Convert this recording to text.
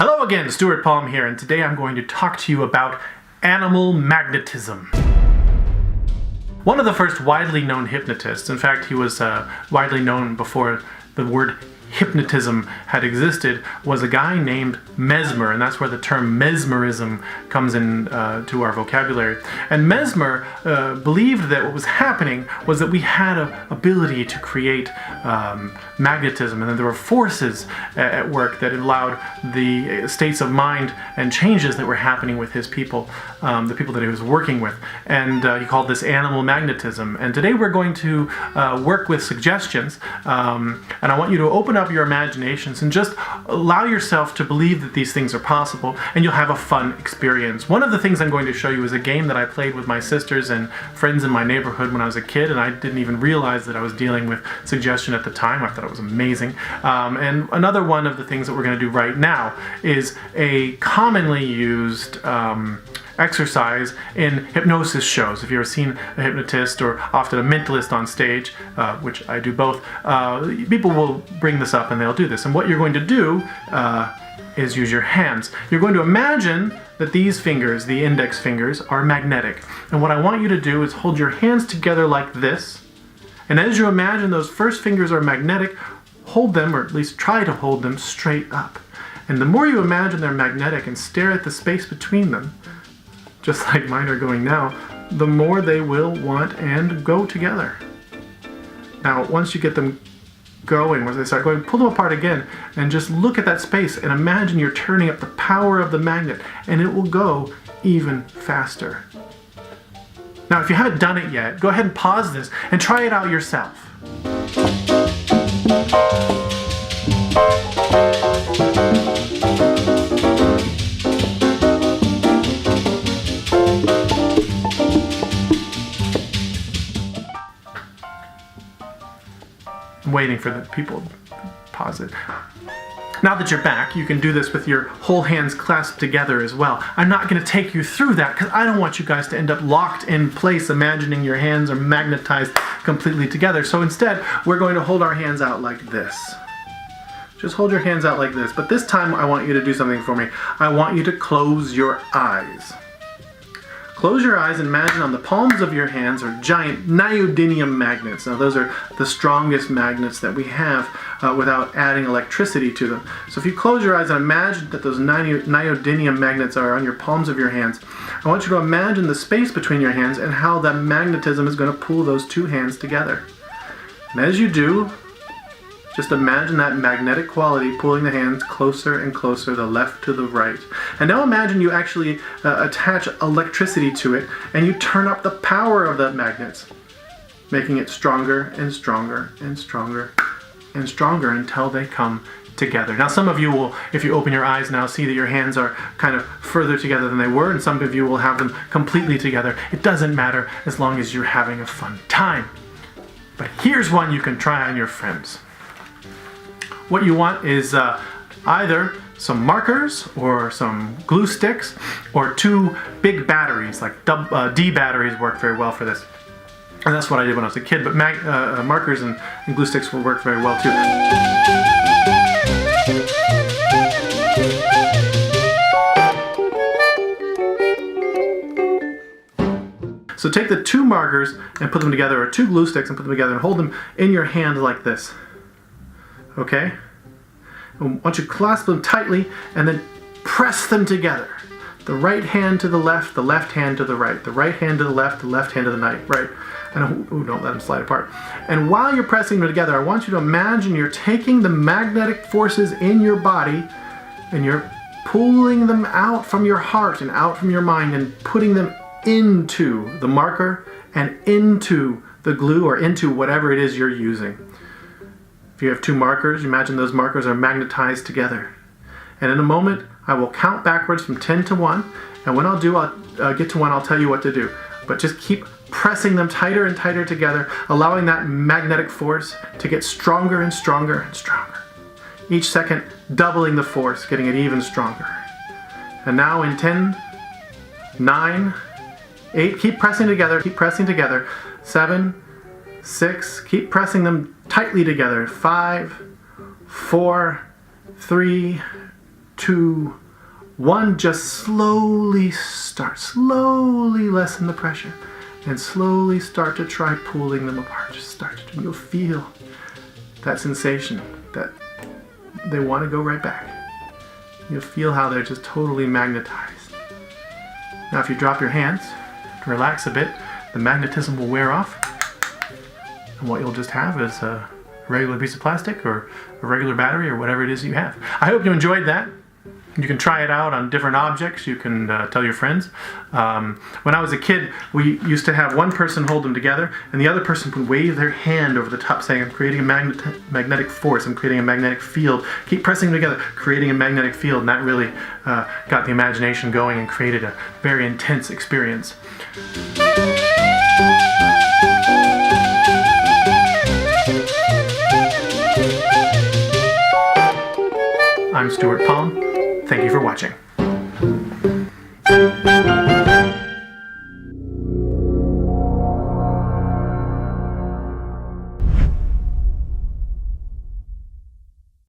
Hello again, Stuart Palm here, and today I'm going to talk to you about animal magnetism. One of the first widely known hypnotists, in fact he was widely known before the word hypnotism had existed, was a guy named Mesmer, and that's where the term mesmerism comes in to our vocabulary. And Mesmer believed that what was happening was that we had an ability to create magnetism, and that there were forces at work that allowed the states of mind and changes that were happening with his people, the people that he was working with. And he called this animal magnetism. And today we're going to work with suggestions, and I want you to open up your imaginations and just allow yourself to believe that these things are possible, and you'll have a fun experience. One of the things I'm going to show you is a game that I played with my sisters and friends in my neighborhood when I was a kid, and I didn't even realize that I was dealing with suggestion at the time. I thought it was amazing. And another one of the things that we're going to do right now is a commonly used exercise in hypnosis shows. If you've ever seen a hypnotist or often a mentalist on stage, which I do both, people will bring this up and they'll do this. And what you're going to do is use your hands. You're going to imagine that these fingers, the index fingers, are magnetic. And what I want you to do is hold your hands together like this. And as you imagine those first fingers are magnetic, hold them, or at least try to hold them, straight up. And the more you imagine they're magnetic and stare at the space between them, just like mine are going now, the more they will want and go together. Now, once you get them going, once they start going, pull them apart again and just look at that space and imagine you're turning up the power of the magnet, and it will go even faster. Now, if you haven't done it yet, go ahead and pause this and try it out yourself. I'm waiting for the people to pause it. Now that you're back, you can do this with your whole hands clasped together as well. I'm not going to take you through that because I don't want you guys to end up locked in place imagining your hands are magnetized completely together. So instead, we're going to hold our hands out like this. Just hold your hands out like this. But this time I want you to do something for me. I want you to close your eyes. Close your eyes and imagine on the palms of your hands are giant neodymium magnets. Now those are the strongest magnets that we have without adding electricity to them. So if you close your eyes and imagine that those neodymium magnets are on your palms of your hands, I want you to imagine the space between your hands and how that magnetism is going to pull those two hands together. And as you do, just imagine that magnetic quality pulling the hands closer and closer, the left to the right. And now imagine you actually attach electricity to it and you turn up the power of the magnets, making it stronger and stronger and stronger and stronger until they come together. Now some of you will, if you open your eyes now, see that your hands are kind of further together than they were, and some of you will have them completely together. It doesn't matter as long as you're having a fun time. But here's one you can try on your friends. What you want is either some markers or some glue sticks or two big batteries, like D batteries work very well for this. And that's what I did when I was a kid, but markers and glue sticks will work very well too. So take the two markers and put them together, or two glue sticks and put them together and hold them in your hand like this. Okay? I want you to clasp them tightly and then press them together. The right hand to the left hand to the right. The right hand to the left hand to the right. And don't let them slide apart. And while you're pressing them together, I want you to imagine you're taking the magnetic forces in your body and you're pulling them out from your heart and out from your mind and putting them into the marker and into the glue or into whatever it is you're using. If you have two markers, imagine those markers are magnetized together. And in a moment, I will count backwards from 10 to 1. And when I'll get to 1, I'll tell you what to do. But just keep pressing them tighter and tighter together, allowing that magnetic force to get stronger and stronger and stronger. Each second, doubling the force, getting it even stronger. And now in 10, 9, 8, keep pressing together, 7, 6, keep pressing them tightly together, 5, 4, 3, 2, 1. Just slowly lessen the pressure, and slowly start to try pulling them apart. Just start to, you'll feel that sensation that they want to go right back. You'll feel how they're just totally magnetized. Now if you drop your hands, relax a bit, the magnetism will wear off, and what you'll just have is a regular piece of plastic or a regular battery or whatever it is you have. I hope you enjoyed that. You can try it out on different objects. You can tell your friends. When I was a kid, we used to have one person hold them together, and the other person would wave their hand over the top saying, I'm creating a magnetic force, I'm creating a magnetic field. Keep pressing them together, creating a magnetic field, and that really got the imagination going and created a very intense experience. I'm Stuart Palm. Thank you for watching.